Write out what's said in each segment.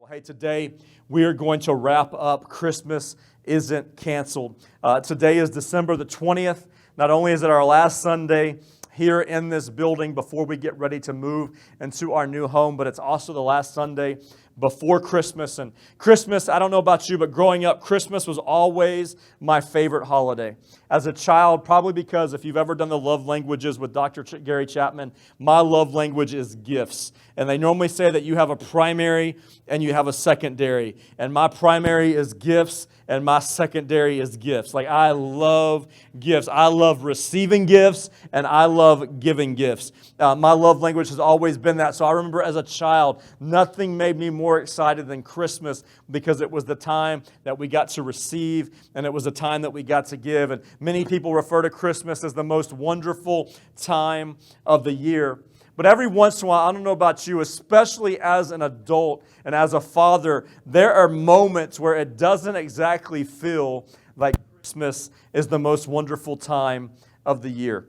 Well, hey, today we are going to wrap up Christmas Isn't Canceled. Today is December the 20th. Not only is it our last Sunday here in this building before we get ready to move into our new home, but it's also the last Sunday before Christmas. And Christmas, I don't know about you, but growing up, Christmas was always my favorite holiday. As a child, probably because if you've ever done the love languages with Dr. Gary Chapman, my love language is gifts. And they normally say that you have a primary and you have a secondary. And my primary is gifts and my secondary is gifts. Like, I love gifts. I love receiving gifts and I love giving gifts. My love language has always been that. So I remember as a child, nothing made me more excited than Christmas because it was the time that we got to receive and it was the time that we got to give. And many people refer to Christmas as the most wonderful time of the year. But every once in a while, I don't know about you, especially as an adult and as a father, there are moments where it doesn't exactly feel like Christmas is the most wonderful time of the year.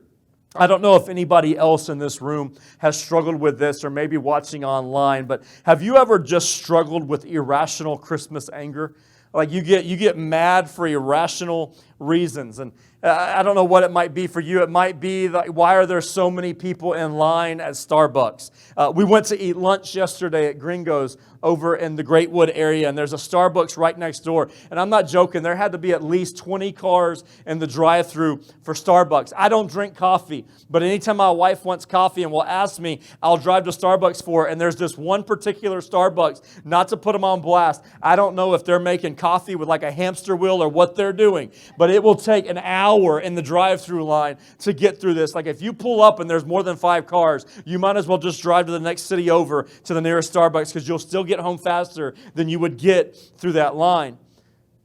I don't know if anybody else in this room has struggled with this or maybe watching online, but have you ever just struggled with irrational Christmas anger? Like you get mad for irrational reasons. And I don't know what it might be for you. It might be like, why are there so many people in line at Starbucks? We went to eat lunch yesterday at Gringo's over in the Great Wood area, and there's a Starbucks right next door. And I'm not joking, there had to be at least 20 cars in the drive-thru for Starbucks. I don't drink coffee, but anytime my wife wants coffee and will ask me, I'll drive to Starbucks for it. And there's this one particular Starbucks, not to put them on blast. I don't know if they're making coffee with like a hamster wheel or what they're doing, but it will take an hour in the drive-thru line to get through this. Like if you pull up and there's more than 5 cars, you might as well just drive to the next city over to the nearest Starbucks because you'll still get home faster than you would get through that line.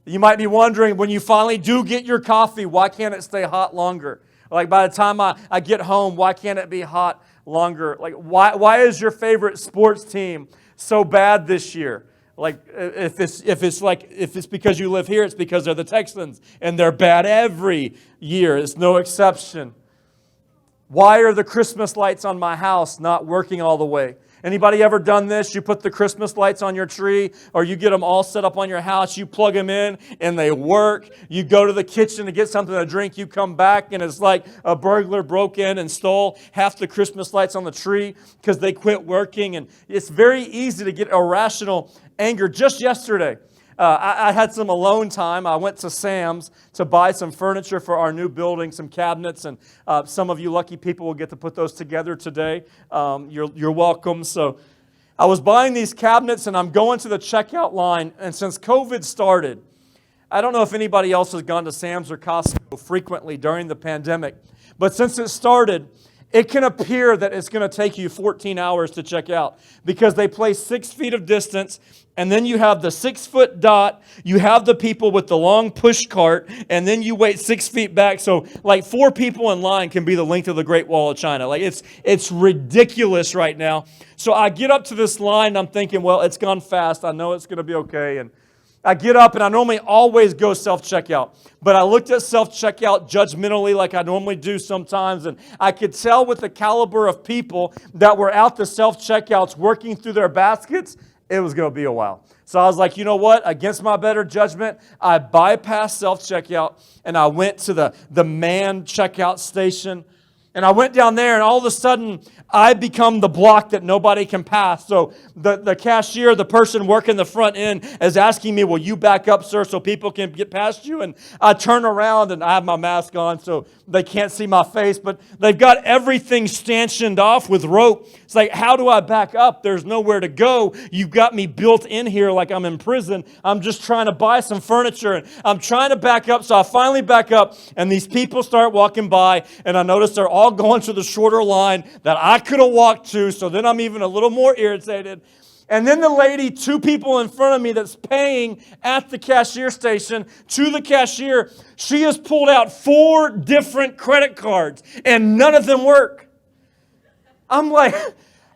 You might be wondering, when you finally do get your coffee, why can't it stay hot longer? Like by the time I get home, why can't it be hot longer? Like why is your favorite sports team so bad this year? Like if it's because you live here, it's because they're the Texans and they're bad every year. It's no exception. Why are the Christmas lights on my house not working all the way? Anybody ever done this? You put the Christmas lights on your tree or you get them all set up on your house. You plug them in and they work. You go to the kitchen to get something to drink. You come back and it's like a burglar broke in and stole half the Christmas lights on the tree because they quit working. And it's very easy to get irrational anger. Just yesterday, I had some alone time. I went to Sam's to buy some furniture for our new building, some cabinets, and some of you lucky people will get to put those together today. You're welcome. So I was buying these cabinets, and I'm going to the checkout line, and since COVID started, I don't know if anybody else has gone to Sam's or Costco frequently during the pandemic, but since it started, it can appear that it's going to take you 14 hours to check out because they place 6 feet of distance, and then you have the 6-foot dot, you have the people with the long push cart, and then you wait 6 feet back. So like 4 people in line can be the length of the Great Wall of China. Like it's ridiculous right now. So I get up to this line, and I'm thinking, well, it's gone fast. I know it's going to be okay. And I get up and I normally always go self-checkout. But I looked at self-checkout judgmentally like I normally do sometimes. And I could tell with the caliber of people that were out the self-checkouts working through their baskets, it was going to be a while. So I was like, you know what? Against my better judgment, I bypassed self-checkout and I went to the manned checkout station. And I went down there and all of a sudden, I become the block that nobody can pass. So the cashier, the person working the front end is asking me, will you back up, sir, so people can get past you? And I turn around and I have my mask on so they can't see my face. But they've got everything stanchioned off with rope. It's like, how do I back up? There's nowhere to go. You've got me built in here like I'm in prison. I'm just trying to buy some furniture. And I'm trying to back up. So I finally back up and these people start walking by. And I notice they're all going to the shorter line that I could have walked to, so then I'm even a little more irritated. And then the lady, two people in front of me that's paying at the cashier station, to the cashier, she has pulled out 4 different credit cards, and none of them work. I'm like,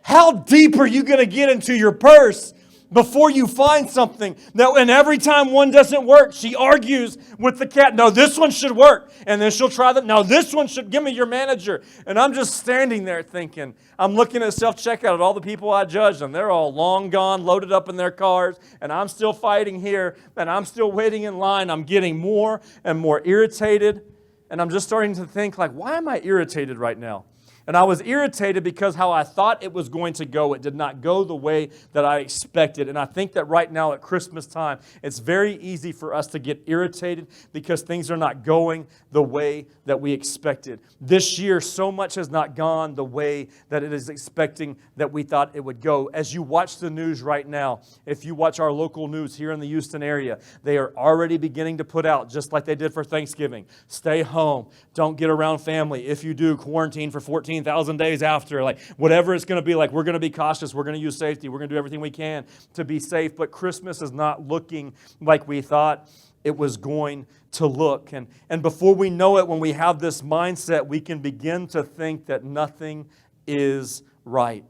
how deep are you going to get into your purse before you find something? And every time one doesn't work, she argues with the cat. No, this one should work. And then she'll try that. No, this one should. Give me your manager. And I'm just standing there thinking, I'm looking at self-checkout at all the people I judged, and they're all long gone, loaded up in their cars, and I'm still fighting here, and I'm still waiting in line. I'm getting more and more irritated, and I'm just starting to think, like, why am I irritated right now? And I was irritated because how I thought it was going to go, it did not go the way that I expected. And I think that right now at Christmas time, it's very easy for us to get irritated because things are not going the way that we expected. This year, so much has not gone the way that it is expecting that we thought it would go. As you watch the news right now, if you watch our local news here in the Houston area, they are already beginning to put out, just like they did for Thanksgiving, stay home, don't get around family. If you do, quarantine for 14,000 days after, like whatever it's going to be like, we're going to be cautious, we're going to use safety, we're going to do everything we can to be safe. But Christmas is not looking like we thought it was going to look. And before we know it, when we have this mindset, we can begin to think that nothing is right.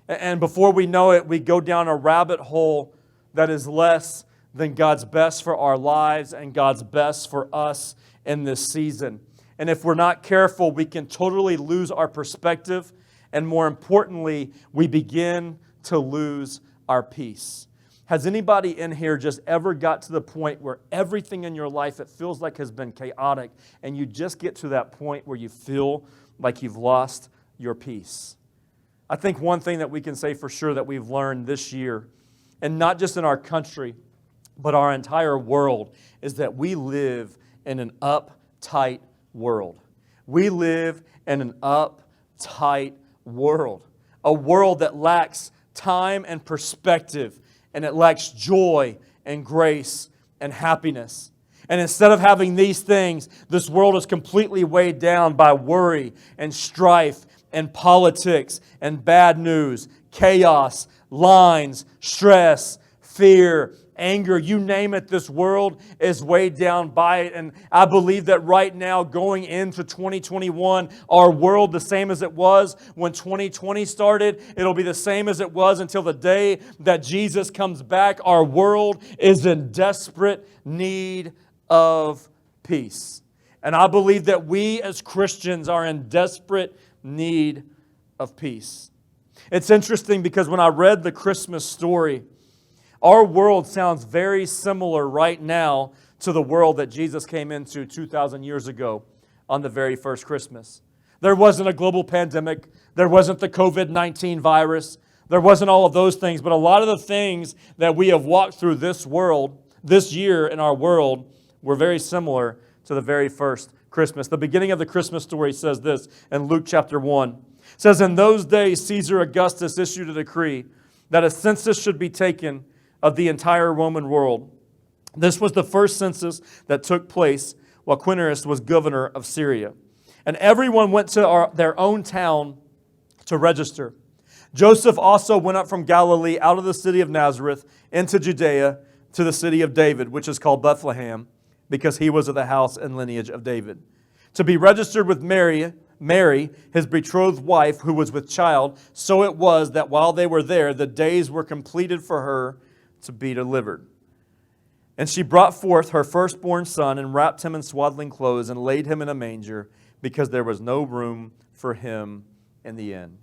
And before we know it, we go down a rabbit hole that is less than God's best for our lives and God's best for us in this season. And if we're not careful, we can totally lose our perspective. And more importantly, we begin to lose our peace. Has anybody in here just ever got to the point where everything in your life, it feels like has been chaotic, and you just get to that point where you feel like you've lost your peace? I think one thing that we can say for sure that we've learned this year, and not just in our country, but our entire world, is that we live in an uptight world. We live in an uptight world. A world that lacks time and perspective, and it lacks joy and grace and happiness. And instead of having these things, this world is completely weighed down by worry and strife and politics and bad news, chaos, lines, stress, fear, anger, you name it, this world is weighed down by it. And I believe that right now, going into 2021, our world, the same as it was when 2020 started, it'll be the same as it was until the day that Jesus comes back. Our world is in desperate need of peace. And I believe that we as Christians are in desperate need of peace. It's interesting because when I read the Christmas story, our world sounds very similar right now to the world that Jesus came into 2,000 years ago on the very first Christmas. There wasn't a global pandemic. There wasn't the COVID-19 virus. There wasn't all of those things. But a lot of the things that we have walked through this world, this year in our world, were very similar to the very first Christmas. The beginning of the Christmas story says this in Luke chapter 1. It says, "In those days, Caesar Augustus issued a decree that a census should be taken of the entire Roman world. This was the first census that took place while Quirinius was governor of Syria. And everyone went to their own town to register. Joseph also went up from Galilee out of the city of Nazareth into Judea to the city of David, which is called Bethlehem, because he was of the house and lineage of David, to be registered with Mary, his betrothed wife, who was with child. So it was that while they were there, the days were completed for her to be delivered." And she brought forth her firstborn son and wrapped him in swaddling clothes and laid him in a manger because there was no room for him in the inn.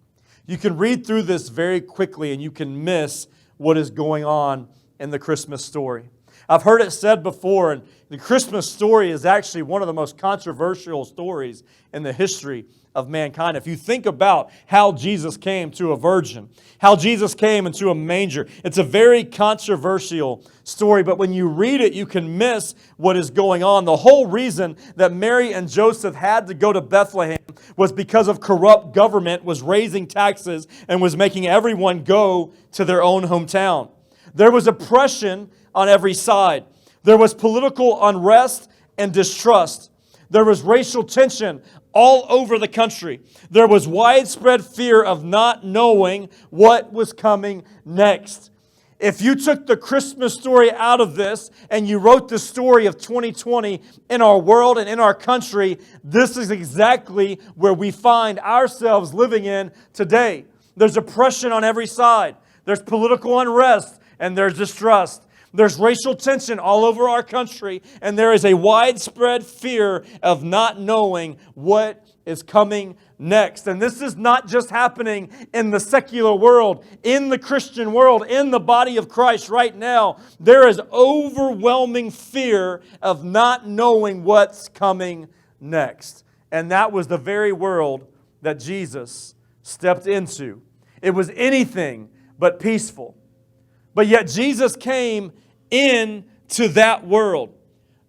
You can read through this very quickly and you can miss what is going on in the Christmas story. I've heard it said before, and the Christmas story is actually one of the most controversial stories in the history of mankind. If you think about how Jesus came to a virgin, how Jesus came into a manger, it's a very controversial story, but when you read it, you can miss what is going on. The whole reason that Mary and Joseph had to go to Bethlehem was because of corrupt government was raising taxes and was making everyone go to their own hometown. There was oppression on every side. There was political unrest and distrust. There was racial tension all over the country. There was widespread fear of not knowing what was coming next. If you took the Christmas story out of this and you wrote the story of 2020 in our world and in our country, this is exactly where we find ourselves living in today. There's oppression on every side. There's political unrest and there's distrust. There's racial tension all over our country, and there is a widespread fear of not knowing what is coming next. And this is not just happening in the secular world, in the Christian world, in the body of Christ right now. There is overwhelming fear of not knowing what's coming next. And that was the very world that Jesus stepped into. It was anything but peaceful. But yet Jesus came into that world.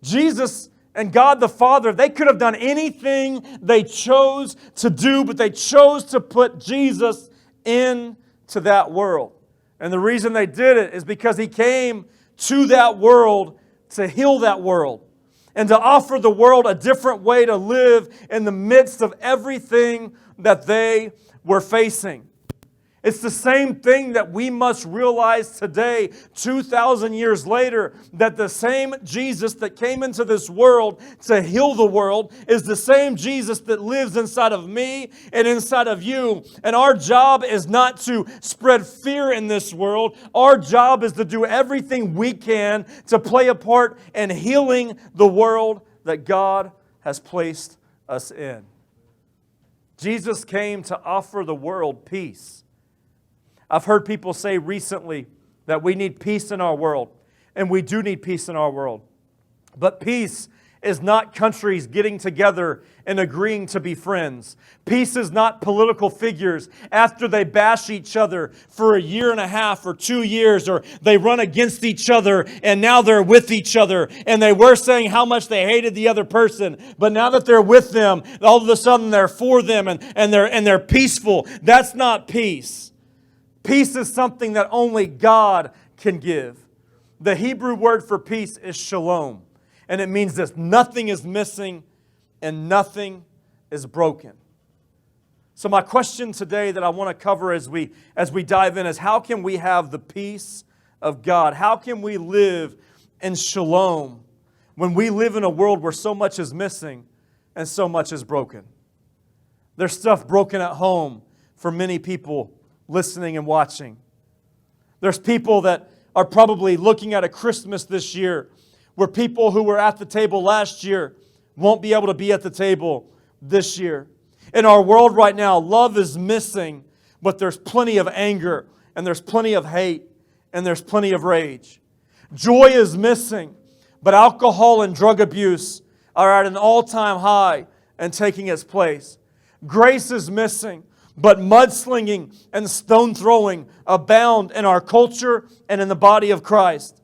Jesus and God the Father, they could have done anything they chose to do, but they chose to put Jesus into that world. And the reason they did it is because He came to that world to heal that world and to offer the world a different way to live in the midst of everything that they were facing. It's the same thing that we must realize today, 2,000 years later, that the same Jesus that came into this world to heal the world is the same Jesus that lives inside of me and inside of you. And our job is not to spread fear in this world. Our job is to do everything we can to play a part in healing the world that God has placed us in. Jesus came to offer the world peace. I've heard people say recently that we need peace in our world, and we do need peace in our world. But peace is not countries getting together and agreeing to be friends. Peace is not political figures after they bash each other for a year and a half or 2 years, or they run against each other and now they're with each other and they were saying how much they hated the other person, but now that they're with them, all of a sudden they're for them and they're peaceful. That's not peace. Peace is something that only God can give. The Hebrew word for peace is shalom. And it means this: nothing is missing and nothing is broken. So my question today that I want to cover as we dive in is, how can we have the peace of God? How can we live in shalom when we live in a world where so much is missing and so much is broken? There's stuff broken at home for many people listening and watching. There's people that are probably looking at a Christmas this year where people who were at the table last year won't be able to be at the table this year. In our world right now, love is missing, but there's plenty of anger, and there's plenty of hate, and there's plenty of rage. Joy is missing, but alcohol and drug abuse are at an all-time high and taking its place. Grace is missing, but mudslinging and stone throwing abound in our culture and in the body of Christ.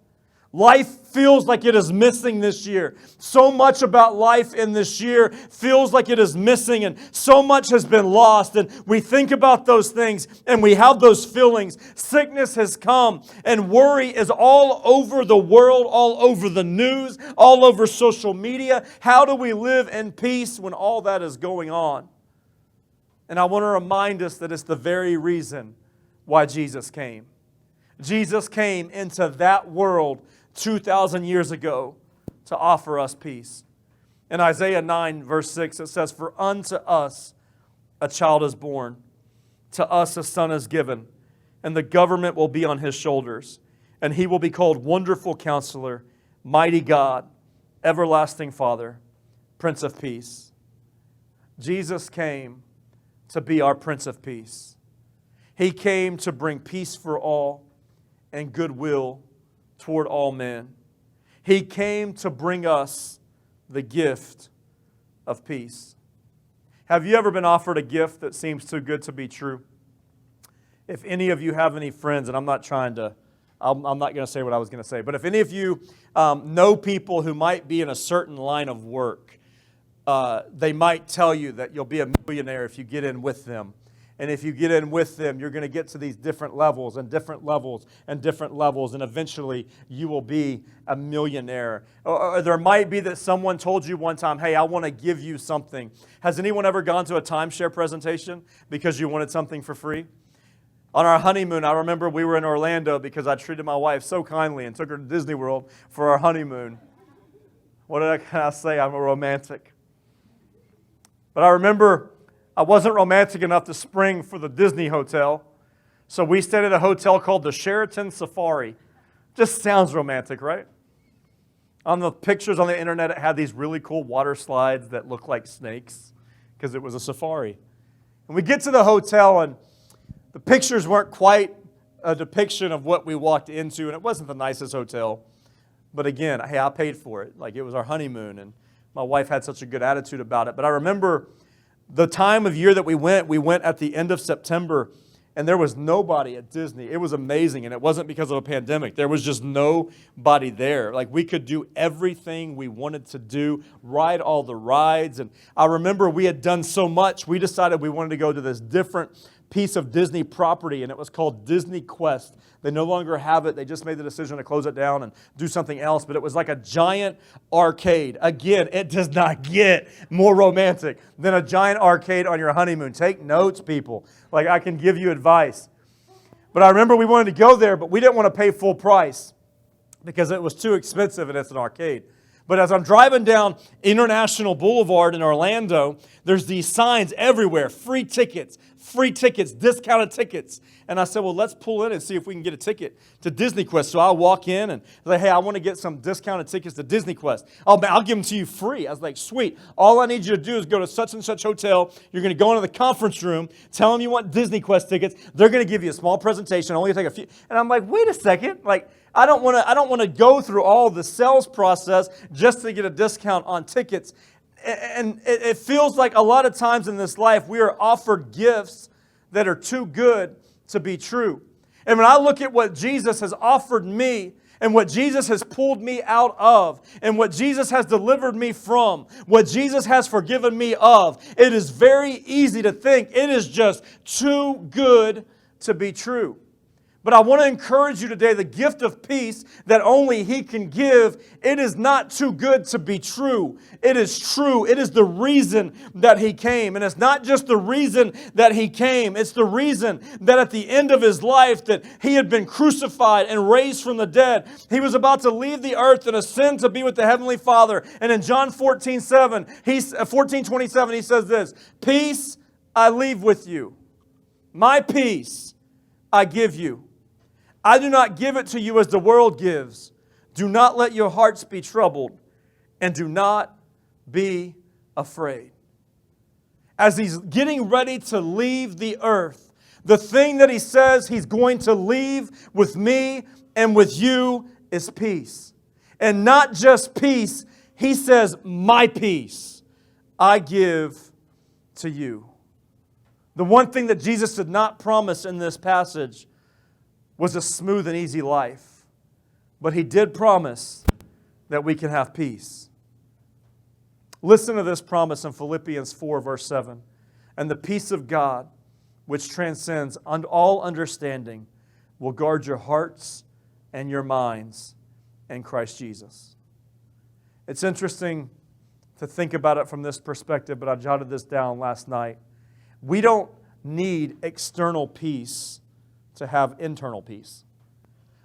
Life feels like it is missing this year. So much about life in this year feels like it is missing, and so much has been lost. And we think about those things and we have those feelings. Sickness has come and worry is all over the world, all over the news, all over social media. How do we live in peace when all that is going on? And I want to remind us that it's the very reason why Jesus came. Jesus came into that world 2,000 years ago to offer us peace. In Isaiah 9, verse 6, it says, "For unto us a child is born, to us a son is given, and the government will be on His shoulders, and He will be called Wonderful Counselor, mighty God, everlasting Father, Prince of Peace. Jesus came to be our Prince of Peace. He came to bring peace for all and goodwill toward all men. He came to bring us the gift of peace. Have you ever been offered a gift that seems too good to be true? If any of you have any friends, and I'm not going to say what I was going to say, but if any of you know people who might be in a certain line of work, they might tell you that you'll be a millionaire if you get in with them. And if you get in with them, you're going to get to these different levels and different levels and different levels, and eventually you will be a millionaire. Or there might be that someone told you one time, hey, I want to give you something. Has anyone ever gone to a timeshare presentation because you wanted something for free? On our honeymoon, I remember we were in Orlando because I treated my wife so kindly and took her to Disney World for our honeymoon. What can I say? I'm a romantic. But I remember I wasn't romantic enough to spring for the Disney hotel, so we stayed at a hotel called the Sheraton Safari. Just sounds romantic, right? On the pictures on the internet, it had these really cool water slides that looked like snakes because it was a safari. And we get to the hotel, and the pictures weren't quite a depiction of what we walked into, and it wasn't the nicest hotel. But again, hey, I paid for it. Like, it was our honeymoon, and my wife had such a good attitude about it. But I remember the time of year that we went at the end of September, and there was nobody at Disney. It was amazing, and it wasn't because of a pandemic. There was just nobody there. Like, we could do everything we wanted to do, ride all the rides. And I remember we had done so much, we decided we wanted to go to this different piece of Disney property, and it was called Disney Quest. They no longer have it. They just made the decision to close it down and do something else, but it was like a giant arcade. Again, it does not get more romantic than a giant arcade on your honeymoon. Take notes, people. Like, I can give you advice. But I remember we wanted to go there, but we didn't want to pay full price because it was too expensive and it's an arcade. But as I'm driving down International Boulevard in Orlando, there's these signs everywhere, free tickets, discounted tickets. And I said, well, let's pull in and see if we can get a ticket to Disney Quest. So I walk in and I say, hey, I want to get some discounted tickets to Disney Quest. Oh, man, I'll give them to you free. I was like, sweet. All I need you to do is go to such and such hotel. You're going to go into the conference room, tell them you want Disney Quest tickets. They're going to give you a small presentation, only take a few. And I'm like, wait a second. Like, I don't want to go through all the sales process just to get a discount on tickets. And it feels like a lot of times in this life we are offered gifts that are too good to be true. And when I look at what Jesus has offered me and what Jesus has pulled me out of and what Jesus has delivered me from, what Jesus has forgiven me of, it is very easy to think it is just too good to be true. But I want to encourage you today, the gift of peace that only He can give, it is not too good to be true. It is true. It is the reason that He came. And it's not just the reason that He came. It's the reason that at the end of His life that He had been crucified and raised from the dead. He was about to leave the earth and ascend to be with the Heavenly Father. And in John 14:27, 14:27, He says this, peace I leave with you. My peace I give you. I do not give it to you as the world gives. Do not let your hearts be troubled, and do not be afraid. As He's getting ready to leave the earth, the thing that He says He's going to leave with me and with you is peace. And not just peace, He says, my peace I give to you. The one thing that Jesus did not promise in this passage was a smooth and easy life. But He did promise that we can have peace. Listen to this promise in Philippians 4, verse 7. And the peace of God, which transcends all understanding, will guard your hearts and your minds in Christ Jesus. It's interesting to think about it from this perspective, but I jotted this down last night. We don't need external peace to have internal peace.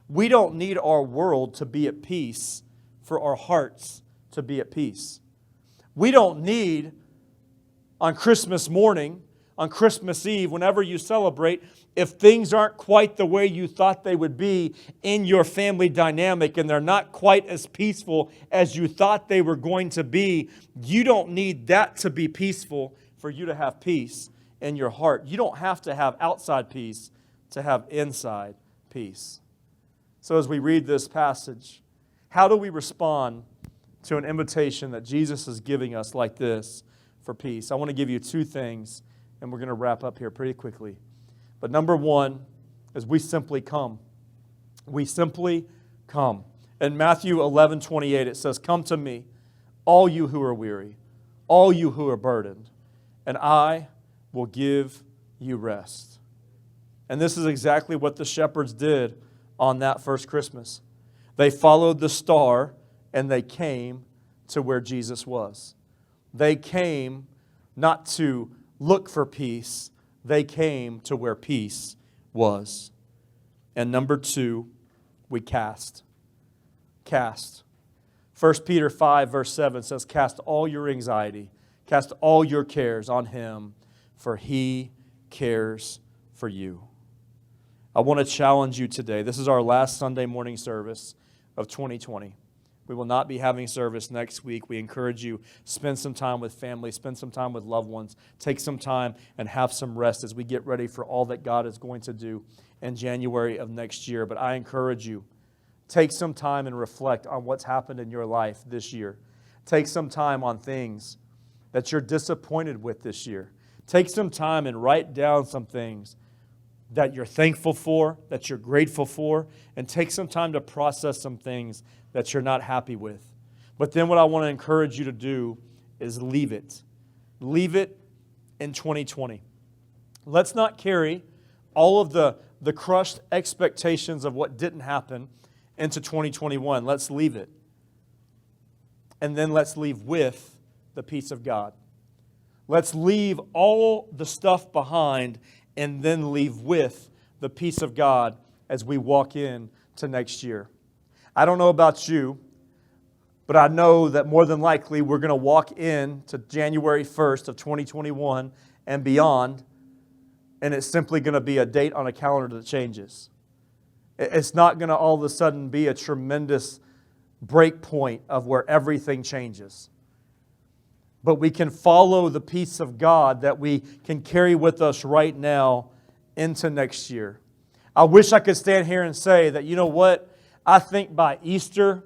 We don't need our world to be at peace for our hearts to be at peace. We don't need on Christmas morning, on Christmas Eve, whenever you celebrate, if things aren't quite the way you thought they would be in your family dynamic and they're not quite as peaceful as you thought they were going to be, you don't need that to be peaceful for you to have peace in your heart. You don't have to have outside peace to have inside peace. So as we read this passage, how do we respond to an invitation that Jesus is giving us like this for peace? I want to give you two things, and we're going to wrap up here pretty quickly. But number one is we simply come. We simply come. In Matthew 11:28, it says, "Come to me, all you who are weary, all you who are burdened, and I will give you rest." And this is exactly what the shepherds did on that first Christmas. They followed the star and they came to where Jesus was. They came not to look for peace, they came to where peace was. And number two, we cast. Cast. 1 Peter 5 verse 7 says, "Cast all your anxiety, cast all your cares on Him, for He cares for you." I want to challenge you today. This is our last Sunday morning service of 2020. We will not be having service next week. We encourage you, spend some time with family, spend some time with loved ones, take some time and have some rest as we get ready for all that God is going to do in January of next year. But I encourage you, take some time and reflect on what's happened in your life this year. Take some time on things that you're disappointed with this year. Take some time and write down some things that you're thankful for, that you're grateful for, and take some time to process some things that you're not happy with. But then what I want to encourage you to do is leave it. Leave it in 2020. Let's not carry all of the crushed expectations of what didn't happen into 2021. Let's leave it. And then let's leave with the peace of God. Let's leave all the stuff behind and then leave with the peace of God as we walk in to next year. I don't know about you, but I know that more than likely we're going to walk in to January 1st of 2021 and beyond, and it's simply going to be a date on a calendar that changes. It's not going to all of a sudden be a tremendous break point of where everything changes. But we can follow the peace of God that we can carry with us right now into next year. I wish I could stand here and say that, you know what? I think by Easter,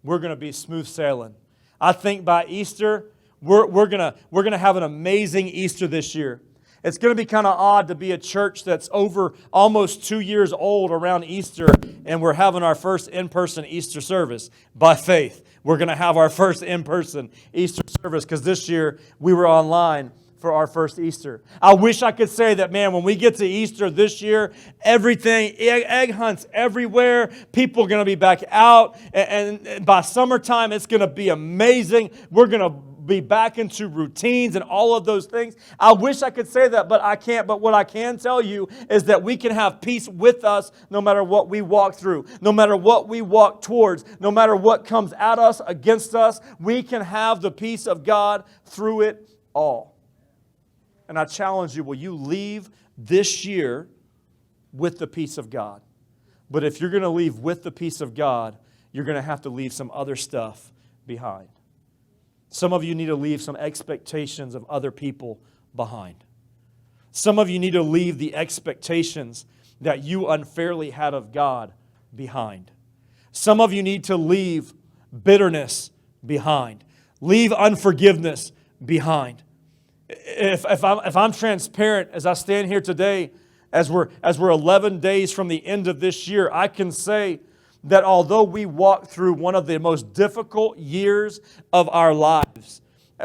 we're going to be smooth sailing. I think by Easter, we're going to have an amazing Easter this year. It's going to be kind of odd to be a church that's over almost 2 years old around Easter, and we're having our first in-person Easter service by faith. We're going to have our first in-person Easter service because this year we were online for our first Easter. I wish I could say that, man, when we get to Easter this year, everything, egg hunts everywhere, people are going to be back out, and by summertime it's going to be amazing. We're going to be back into routines and all of those things. I wish I could say that, but I can't. But what I can tell you is that we can have peace with us no matter what we walk through, no matter what we walk towards, no matter what comes at us, against us. We can have the peace of God through it all. And I challenge you, will you leave this year with the peace of God? But if you're going to leave with the peace of God, you're going to have to leave some other stuff behind. Some of you need to leave some expectations of other people behind. Some of you need to leave the expectations that you unfairly had of God behind. Some of you need to leave bitterness behind. Leave unforgiveness behind. If I'm transparent as I stand here today, as we're 11 days from the end of this year, I can say that although we walked through one of the most difficult years of our lives,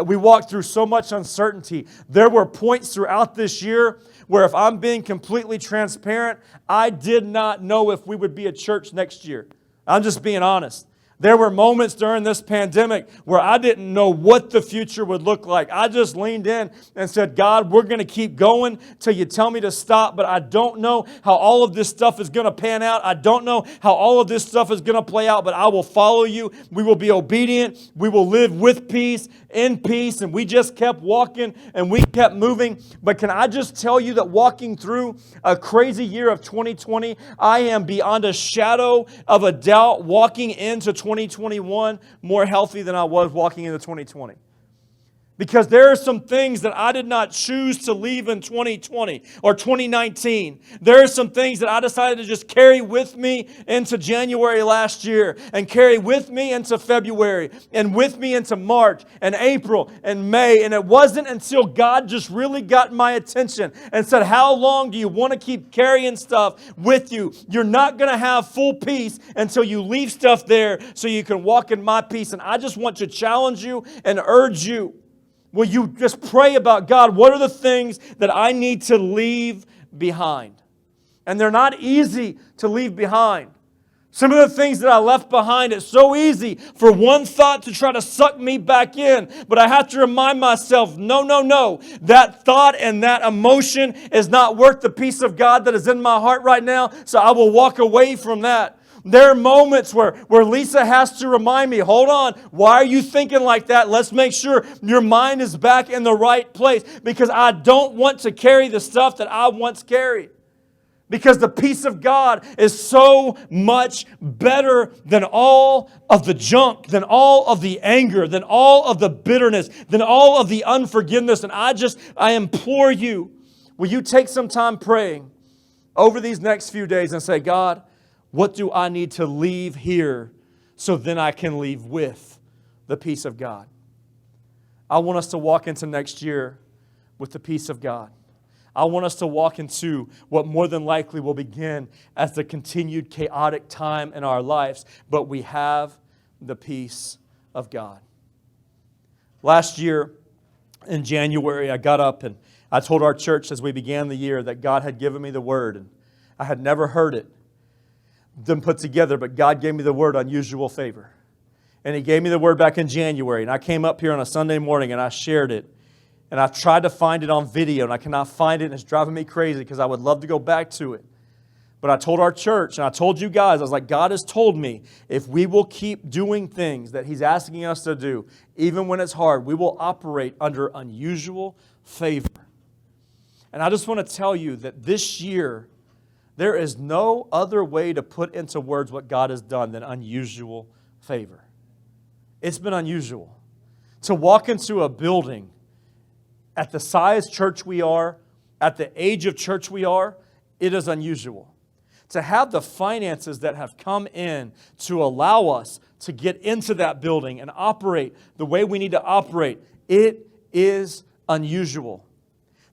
we walked through so much uncertainty, there were points throughout this year where, if I'm being completely transparent, I did not know if we would be a church next year. I'm just being honest. There were moments during this pandemic where I didn't know what the future would look like. I just leaned in and said, God, we're going to keep going till you tell me to stop, but I don't know how all of this stuff is going to pan out. I don't know how all of this stuff is going to play out, but I will follow you. We will be obedient. We will live with peace, in peace, and we just kept walking and we kept moving. But can I just tell you that walking through a crazy year of 2020, I am beyond a shadow of a doubt walking into 2021 more healthy than I was walking into 2020. Because there are some things that I did not choose to leave in 2020 or 2019. There are some things that I decided to just carry with me into January last year and carry with me into February and with me into March and April and May. And it wasn't until God just really got my attention and said, how long do you want to keep carrying stuff with you? You're not going to have full peace until you leave stuff there so you can walk in my peace. And I just want to challenge you and urge you. Will you just pray about, God, what are the things that I need to leave behind? And they're not easy to leave behind. Some of the things that I left behind, it's so easy for one thought to try to suck me back in. But I have to remind myself, no. That thought and that emotion is not worth the peace of God that is in my heart right now. So I will walk away from that. There are moments where Lisa has to remind me, hold on, why are you thinking like that? Let's make sure your mind is back in the right place, because I don't want to carry the stuff that I once carried. Because the peace of God is so much better than all of the junk, than all of the anger, than all of the bitterness, than all of the unforgiveness. And I implore you, will you take some time praying over these next few days and say, God, what do I need to leave here so then I can leave with the peace of God? I want us to walk into next year with the peace of God. I want us to walk into what more than likely will begin as the continued chaotic time in our lives, but we have the peace of God. Last year in January, I got up and I told our church as we began the year that God had given me the word, and I had never heard it them put together, but God gave me the word unusual favor. And He gave me the word back in January, and I came up here on a Sunday morning and I shared it. And I tried to find it on video, and I cannot find it, and it's driving me crazy because I would love to go back to it. But I told our church, and I told you guys, I was like, God has told me if we will keep doing things that He's asking us to do, even when it's hard, we will operate under unusual favor. And I just want to tell you that this year, there is no other way to put into words what God has done than unusual favor. It's been unusual. To walk into a building at the size church we are, at the age of church we are, it is unusual. To have the finances that have come in to allow us to get into that building and operate the way we need to operate, it is unusual.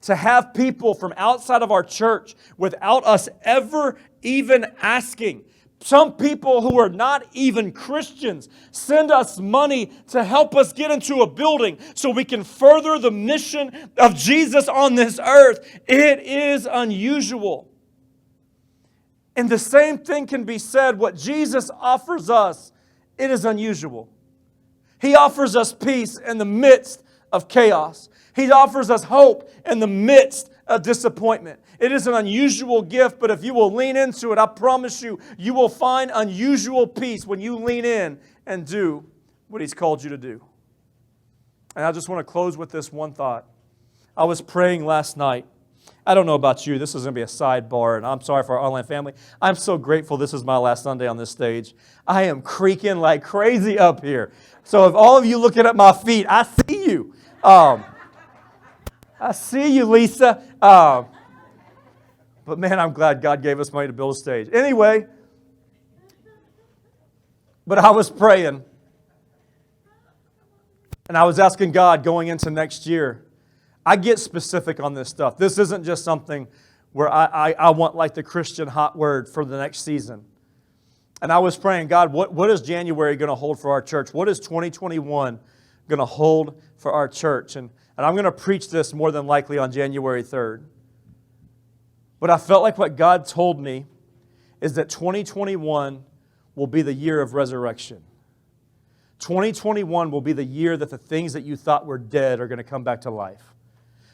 To have people from outside of our church without us ever even asking. Some people who are not even Christians send us money to help us get into a building so we can further the mission of Jesus on this earth. It is unusual. And the same thing can be said, what Jesus offers us, it is unusual. He offers us peace in the midst of chaos. He offers us hope in the midst of disappointment. It is an unusual gift, but if you will lean into it, I promise you, you will find unusual peace when you lean in and do what He's called you to do. And I just want to close with this one thought. I was praying last night. I don't know about you. This is going to be a sidebar, and I'm sorry for our online family. I'm so grateful this is my last Sunday on this stage. I am creaking like crazy up here. So if all of you looking at my feet, I see you. I see you, Lisa. But man, I'm glad God gave us money to build a stage. Anyway, but I was praying. And I was asking God going into next year. I get specific on this stuff. This isn't just something where I want like the Christian hot word for the next season. And I was praying, God, what is January going to hold for our church? What is 2021 going to hold for our church? And I'm going to preach this more than likely on January 3rd. But I felt like what God told me is that 2021 will be the year of resurrection. 2021 will be the year that the things that you thought were dead are going to come back to life.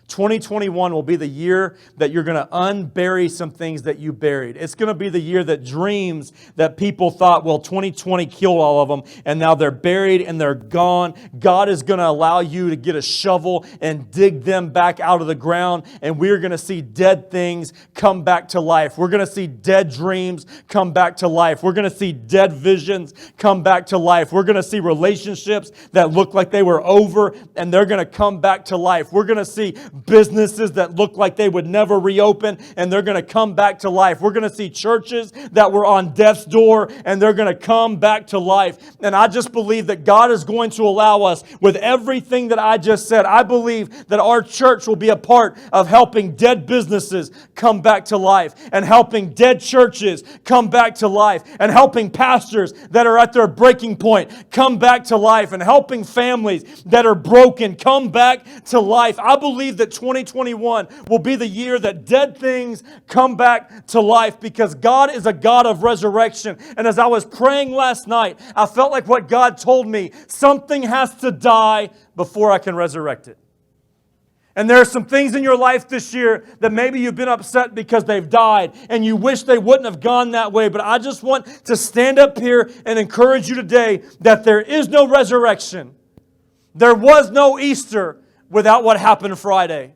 2021 will be the year that you're going to unbury some things that you buried. It's going to be the year that dreams that people thought, well, 2020 killed all of them, and now they're buried and they're gone. God is going to allow you to get a shovel and dig them back out of the ground, and we're going to see dead things come back to life. We're going to see dead dreams come back to life. We're going to see dead visions come back to life. We're going to see relationships that look like they were over, and they're going to come back to life. We're going to see businesses that look like they would never reopen, and they're going to come back to life. We're going to see churches that were on death's door, and they're going to come back to life. And I just believe that God is going to allow us, with everything that I just said, I believe that our church will be a part of helping dead businesses come back to life, and helping dead churches come back to life, and helping pastors that are at their breaking point come back to life, and helping families that are broken come back to life. I believe that 2021 will be the year that dead things come back to life, because God is a God of resurrection. And as I was praying last night, I felt like what God told me, something has to die before I can resurrect it. And there are some things in your life this year that maybe you've been upset because they've died and you wish they wouldn't have gone that way. But I just want to stand up here and encourage you today that there is no resurrection. There was no Easter without what happened Friday.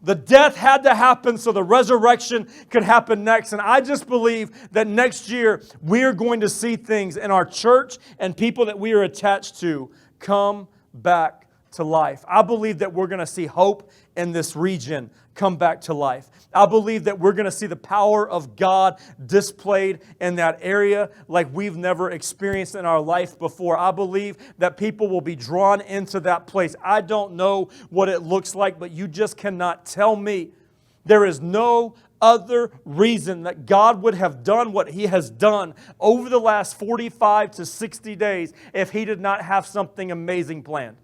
The death had to happen so the resurrection could happen next. And I just believe that next year we are going to see things in our church and people that we are attached to come back to life. I believe that we're going to see hope in this region come back to life. I believe that we're going to see the power of God displayed in that area like we've never experienced in our life before. I believe that people will be drawn into that place. I don't know what it looks like, but you just cannot tell me. There is no other reason that God would have done what He has done over the last 45 to 60 days if He did not have something amazing planned.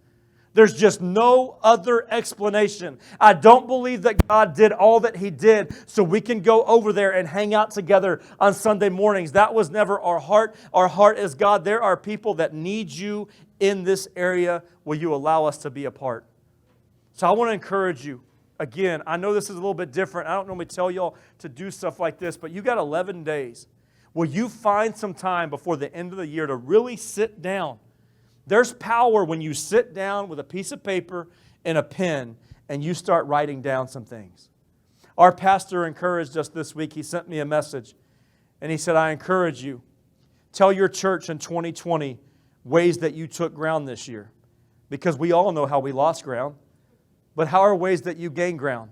There's just no other explanation. I don't believe that God did all that He did so we can go over there and hang out together on Sunday mornings. That was never our heart. Our heart is, God, there are people that need You in this area. Will You allow us to be a part? So I want to encourage you. Again, I know this is a little bit different. I don't normally tell y'all to do stuff like this, but you got 11 days. Will you find some time before the end of the year to really sit down? There's power when you sit down with a piece of paper and a pen and you start writing down some things. Our pastor encouraged us this week. He sent me a message and he said, I encourage you, tell your church in 2020 ways that you took ground this year. Because we all know how we lost ground. But how are ways that you gained ground?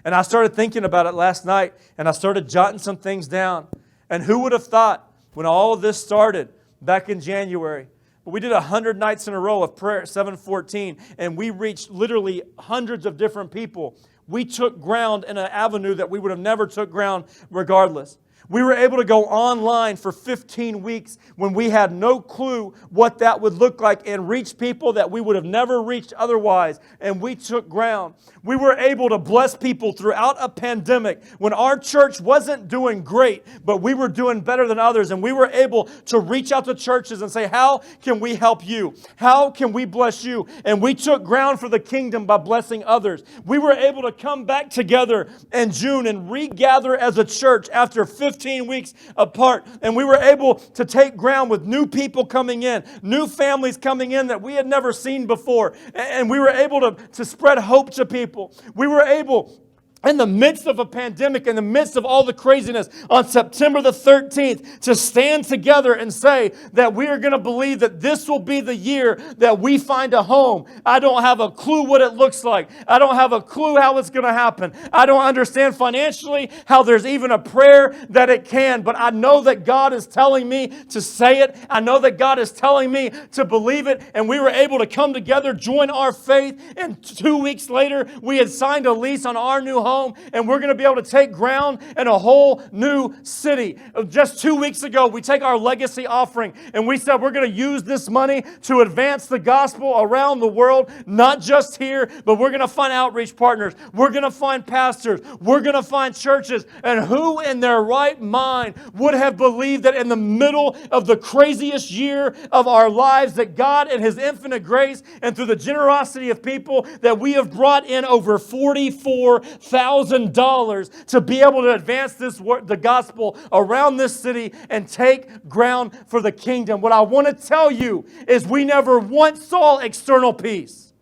And I started thinking about it last night and I started jotting some things down. And who would have thought when all of this started back in January, we did 100 nights in a row of prayer at 714, and we reached literally hundreds of different people. We took ground in an avenue that we would have never took ground regardless. We were able to go online for 15 weeks when we had no clue what that would look like and reach people that we would have never reached otherwise, and we took ground. We were able to bless people throughout a pandemic when our church wasn't doing great, but we were doing better than others, and we were able to reach out to churches and say, how can we help you? How can we bless you? And we took ground for the kingdom by blessing others. We were able to come back together in June and regather as a church after 15 weeks apart, and we were able to take ground with new people coming in, new families coming in that we had never seen before, and we were able to spread hope to people. We were able, in the midst of a pandemic, in the midst of all the craziness, on September the 13th, to stand together and say that we are going to believe that this will be the year that we find a home. I don't have a clue what it looks like. I don't have a clue how it's going to happen. I don't understand financially how there's even a prayer that it can, but I know that God is telling me to say it. I know that God is telling me to believe it, and we were able to come together, join our faith, and 2 weeks later, we had signed a lease on our new home. home, and we're going to be able to take ground in a whole new city. Just 2 weeks ago, we take our legacy offering, and we said we're going to use this money to advance the gospel around the world, not just here, but we're going to find outreach partners. We're going to find pastors. We're going to find churches. And who in their right mind would have believed that in the middle of the craziest year of our lives, that God in His infinite grace and through the generosity of people, that we have brought in over $44,000 to be able to advance the gospel around this city and take ground for the kingdom. What I want to tell you is we never once saw external peace.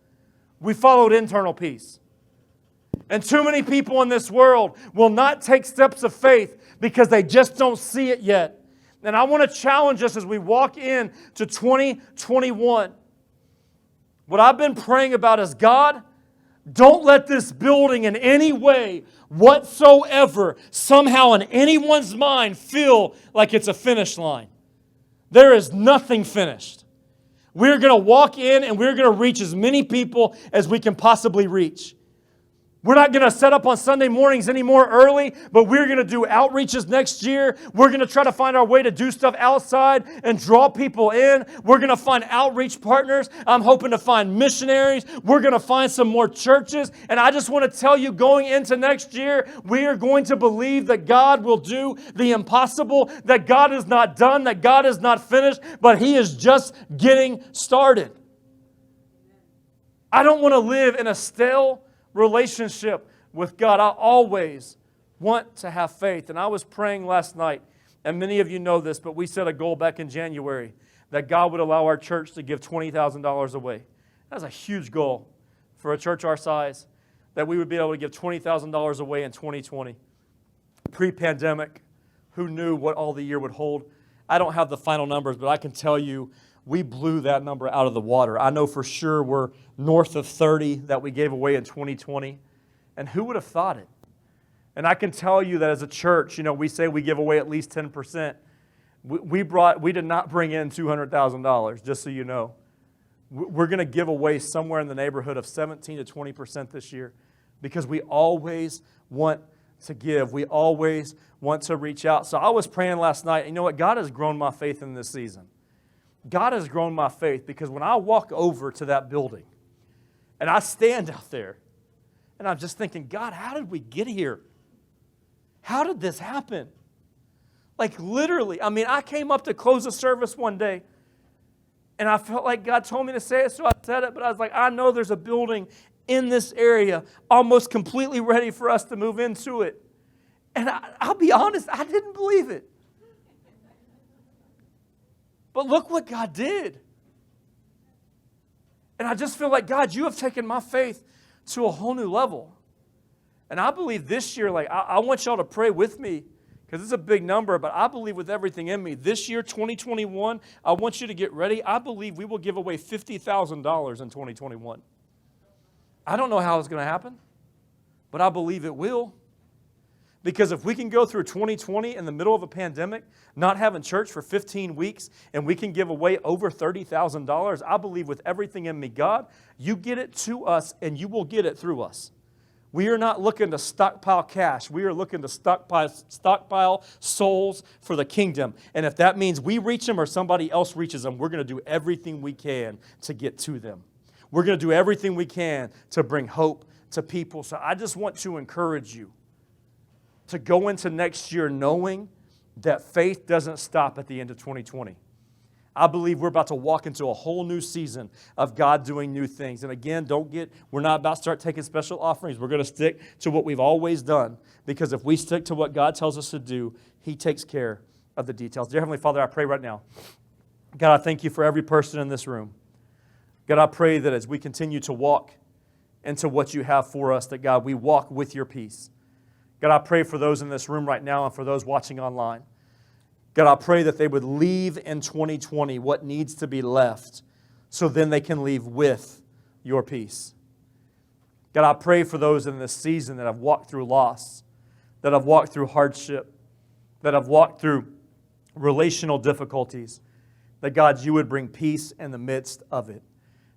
We followed internal peace. And too many people in this world will not take steps of faith because they just don't see it yet. And I want to challenge us as we walk in to 2021. What I've been praying about is, God, don't let this building in any way whatsoever, somehow in anyone's mind, feel like it's a finish line. There is nothing finished. We're going to walk in and we're going to reach as many people as we can possibly reach. We're not going to set up on Sunday mornings anymore early, but we're going to do outreaches next year. We're going to try to find our way to do stuff outside and draw people in. We're going to find outreach partners. I'm hoping to find missionaries. We're going to find some more churches. And I just want to tell you, going into next year, we are going to believe that God will do the impossible, that God is not done, that God is not finished, but He is just getting started. I don't want to live in a stale relationship with God. I always want to have faith. And I was praying last night, and many of you know this, but we set a goal back in January that God would allow our church to give $20,000 away. That's a huge goal for a church our size, that we would be able to give $20,000 away in 2020. Pre-pandemic, who knew what all the year would hold? I don't have the final numbers, but I can tell you we blew that number out of the water. I know for sure we're north of 30 that we gave away in 2020. And who would have thought it? And I can tell you that as a church, we say we give away at least 10%. We did not bring in $200,000, just so you know. We're going to give away somewhere in the neighborhood of 17 to 20% this year, because we always want to give. We always want to reach out. So I was praying last night. You know what? God has grown my faith in this season. God has grown my faith, because when I walk over to that building and I stand out there and I'm just thinking, God, how did we get here? How did this happen? Like literally, I came up to close the service one day and I felt like God told me to say it, so I said it, but I was like, I know there's a building in this area almost completely ready for us to move into it. And I'll be honest, I didn't believe it. But look what God did. And I just feel like, God, you have taken my faith to a whole new level. And I believe this year, I want y'all to pray with me, because it's a big number, but I believe with everything in me, this year, 2021, I want you to get ready. I believe we will give away $50,000 in 2021. I don't know how it's going to happen, but I believe it will. Because if we can go through 2020 in the middle of a pandemic, not having church for 15 weeks, and we can give away over $30,000, I believe with everything in me, God, you get it to us and you will get it through us. We are not looking to stockpile cash. We are looking to stockpile souls for the kingdom. And if that means we reach them or somebody else reaches them, we're going to do everything we can to get to them. We're going to do everything we can to bring hope to people. So I just want to encourage you to go into next year knowing that faith doesn't stop at the end of 2020. I believe we're about to walk into a whole new season of God doing new things. And again, we're not about to start taking special offerings. We're going to stick to what we've always done, because if we stick to what God tells us to do, He takes care of the details. Dear Heavenly Father, I pray right now, God, I thank you for every person in this room. God, I pray that as we continue to walk into what you have for us, that God, we walk with your peace. God, I pray for those in this room right now and for those watching online. God, I pray that they would leave in 2020 what needs to be left, so then they can leave with your peace. God, I pray for those in this season that have walked through loss, that have walked through hardship, that have walked through relational difficulties, that God, you would bring peace in the midst of it,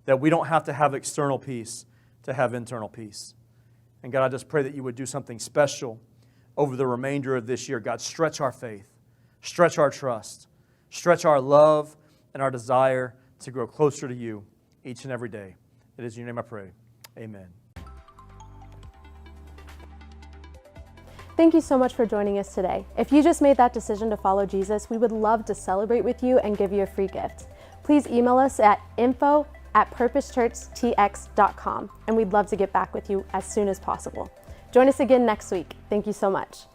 that we don't have to have external peace to have internal peace. And God, I just pray that you would do something special over the remainder of this year. God, stretch our faith, stretch our trust, stretch our love and our desire to grow closer to you each and every day. It is in your name I pray. Amen. Thank you so much for joining us today. If you just made that decision to follow Jesus, we would love to celebrate with you and give you a free gift. Please email us at info@purposechurchtx.com, and we'd love to get back with you as soon as possible. Join us again next week. Thank you so much.